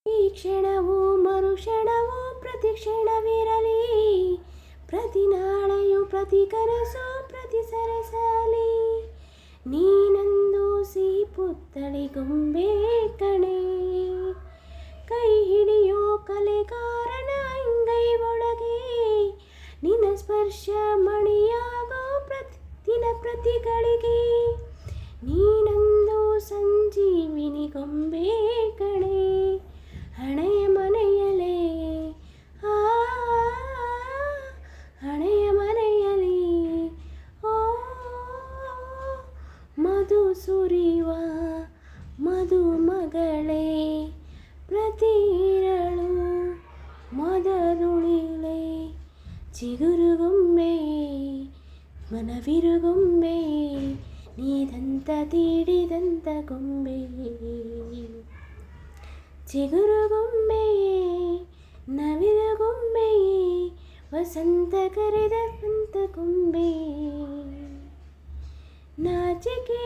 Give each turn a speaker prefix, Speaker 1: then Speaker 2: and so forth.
Speaker 1: ಈ ಕ್ಷಣವೂ ಮರುಕ್ಷಣವೂ ಪ್ರತಿ ಕ್ಷಣವಿರಲಿ, ಪ್ರತಿ ನಾಳೆಯು ಪ್ರತಿ ಕನಸು ಪ್ರತಿ ಸರಸಾಲಿ. ನೀನಂದು ಸಿಹಿ ಪುತ್ತಳಿ ಗೊಂಬೆ ಕಣೆ, ಕೈ ಹಿಡಿಯೋ ಕಲೆಗಾರನ ಅಂಗೈ ಒಳಗೆ. ನಿನ್ನ ಸ್ಪರ್ಶ ಮಣಿಯಾಗೋ ಪ್ರತಿದಿನ ಪ್ರತಿಗಳಿಗೆ. ನೀನಂದು ಸಂಜೀವಿನಿ ಗೊಂಬೆ ಕಣೆ, ಹಣೆಯ ಮನೆಯಲೇ ಹಣೆಯ ಮನೆಯಲಿ. ಓ ಮಧು ಸುರಿಯುವ ಮಧುಮಗಳೇ, ಪ್ರತಿರಳು ಮೊದಲುಳಿಲೆ. ಚಿಗುರುಗೊಮ್ಮೆ ಮನವಿರುಗೊಮ್ಮೆ, ನೀದಂತ ತೀಡಿದಂತ ಗೊಂಬೆ. ಚಿಗುರುಗೊಮ್ಮೆಯೇ ನವಿಲುಗೊಮ್ಮೆಯೇ, ವಸಂತ ಕರೆದ ಪಂತ ಗೊಂಬೆ. ನಾಚಿಕೆ